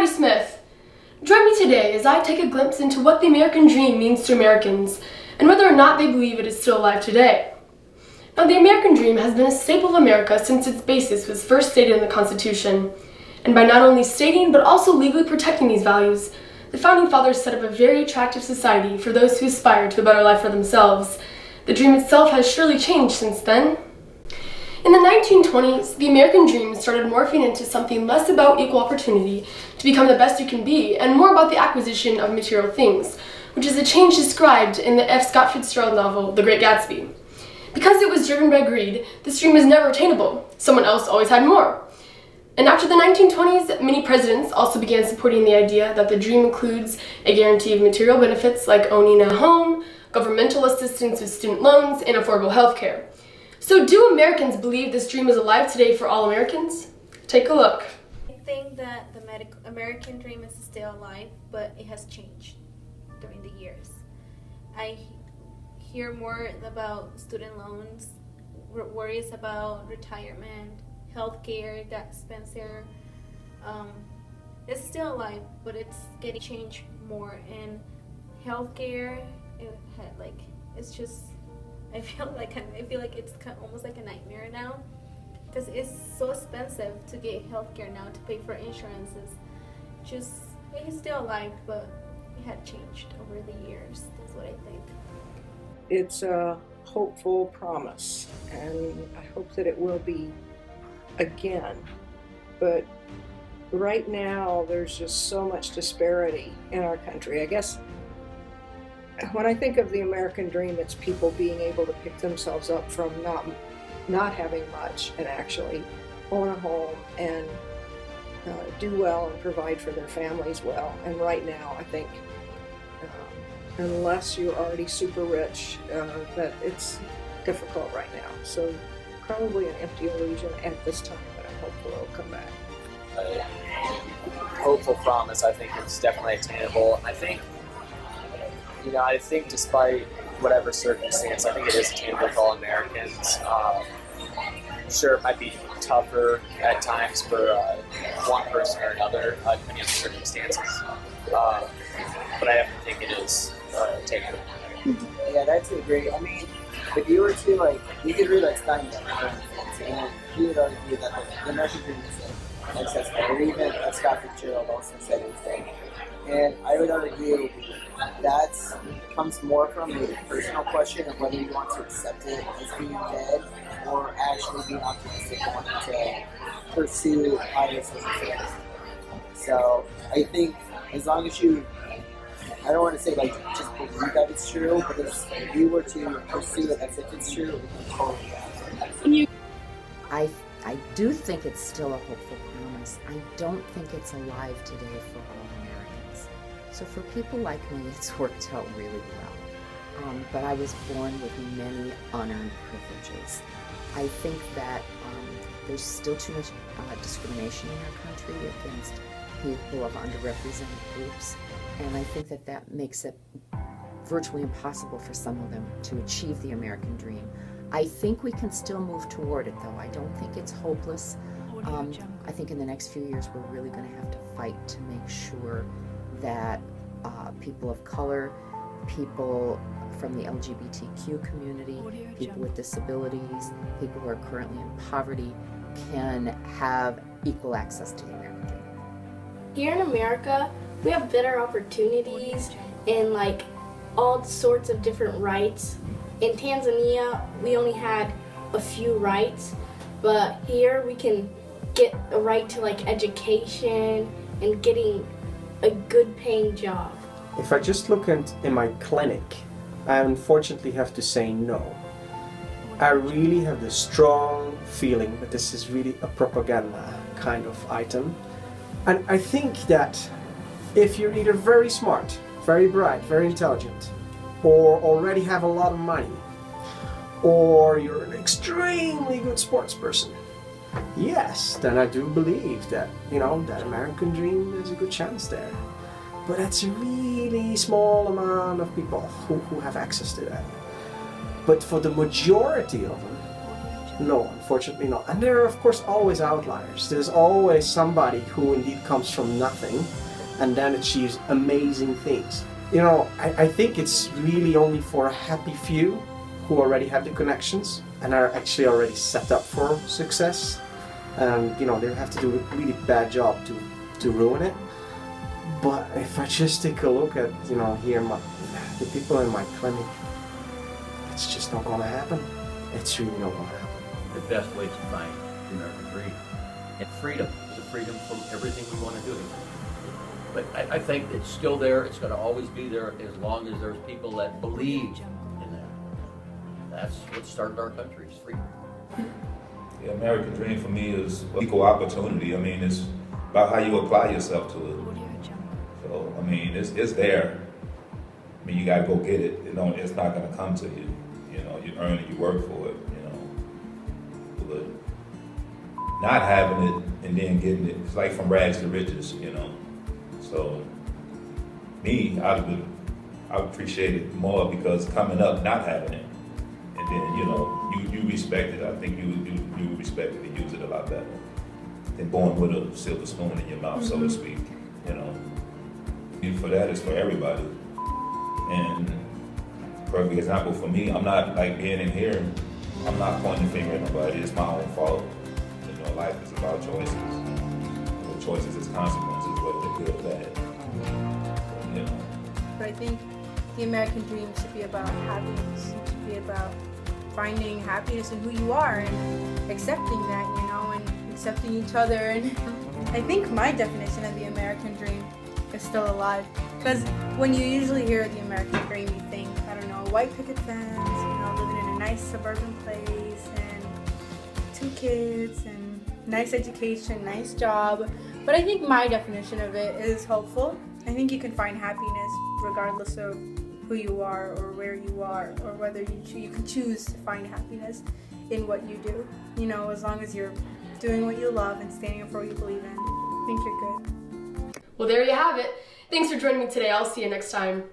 Patty Smith. Join me today as I take a glimpse into what the American dream means to Americans and whether or not they believe it is still alive today. Now, the American dream has been a staple of America since its basis was first stated in the Constitution. And by not only stating but also legally protecting these values, the Founding Fathers set up a very attractive society for those who aspire to a better life for themselves. The dream itself has surely changed since then. In the 1920s, the American dream started morphing into something less about equal opportunity to become the best you can be and more about the acquisition of material things, which is a change described in the F. Scott Fitzgerald novel, The Great Gatsby. Because it was driven by greed, this dream was never attainable. Someone else always had more. And after the 1920s, many presidents also began supporting the idea that the dream includes a guarantee of material benefits like owning a home, governmental assistance with student loans, and affordable health care. So do Americans believe this dream is alive today for all Americans? Take a look. I think that the American dream is still alive, but it has changed during the years. I hear more about student loans, worries about retirement, healthcare, that Spencer. It's still alive, but it's getting changed more. And healthcare, it's just. I feel like it's almost like a nightmare now, because it's so expensive to get healthcare now, to pay for insurances. It's still alive, but it had changed over the years. That's what I think. It's a hopeful promise, and I hope that it will be again. But right now, there's just so much disparity in our country. I guess when I think of the American dream, it's people being able to pick themselves up from not having much and actually own a home and do well and provide for their families well. And right now, I think unless you're already super rich, that it's difficult right now. So probably an empty illusion at this time, but I'm hopeful it'll come back. Hopeful promise. I think it's definitely attainable. I think despite whatever circumstance, I think it is attainable for all Americans. Sure, it might be tougher at times for one person or another, depending on the circumstances. But I definitely think it is attainable. Yeah, that's agree. I mean, if you were to, you could read Steinbeck, for instance, and he would argue that the American dream is accessible, or even Scott Fitzgerald also said the same. And I would argue that comes more from a personal question of whether you want to accept it as being dead or actually being optimistic and wanting to pursue higher circumstances. So I think as long as you, I don't want to say just believe that it's true, but if you were to pursue it as if it's true, it would totally happen. I do think it's still a hopeful promise. I don't think it's alive today for all Americans. So for people like me, it's worked out really well. But I was born with many unearned privileges. I think that there's still too much discrimination in our country against people of underrepresented groups. And I think that makes it virtually impossible for some of them to achieve the American dream. I think we can still move toward it, though. I don't think it's hopeless. I think in the next few years, we're really going to have to fight to make sure that people of color, people from the LGBTQ community, people with disabilities, people who are currently in poverty, can have equal access to the American dream. Here in America, we have better opportunities and all sorts of different rights. In Tanzania, we only had a few rights, but here we can get a right to education and getting a good paying job. If I just look in my clinic, I unfortunately have to say no. I really have the strong feeling that this is really a propaganda kind of item. And I think that if you're either very smart, very bright, very intelligent, or already have a lot of money, or you're an extremely good sports person, yes, then I do believe that, that American dream, there's a good chance there. But that's a really small amount of people who have access to that. But for the majority of them, No, unfortunately not. And there are of course always outliers. There's always somebody who indeed comes from nothing and then achieves amazing things. You know, I think it's really only for a happy few who already have the connections and are actually already set up for success. And you know, they have to do a really bad job to ruin it. But if I just take a look at, you know, here the people in my clinic, it's just not gonna happen. It's really not gonna happen. The best way to find the American dream. And freedom is a freedom from everything we want to do. But I think it's still there. It's going to always be there as long as there's people that believe in that. That's what started our country, is freedom. The American dream for me is equal opportunity. I mean, it's about how you apply yourself to it. So, I mean, it's there. I mean, you got to go get it. You know, it's not going to come to you. You know, you earn it, you work for it. But not having it and then getting it, it's like from rags to riches, you know. So me, I would appreciate it more because coming up, not having it, and then you know, you respect it. I think you respect it and use it a lot better than born with a silver spoon in your mouth, so to speak. You know, and for that is for everybody. And perfect example for me, I'm not like being in here. I'm not pointing the finger at nobody. It's my own fault. You know, life is about choices. The choices is consequences, whether they're good or bad. So, you know. But I think the American dream should be about happiness. It should be about finding happiness in who you are and accepting that, you know, and accepting each other. And I think my definition of the American dream is still alive. Because when you usually hear the American dream, you think, I don't know, white picket fence, you know, living in a nice suburban place and 2 kids and nice education, nice job. But I think my definition of it is hopeful. I think you can find happiness regardless of who you are or where you are or whether you can choose to find happiness in what you do. You know, as long as you're doing what you love and standing up for what you believe in, I think you're good. Well, there you have it. Thanks for joining me today. I'll see you next time.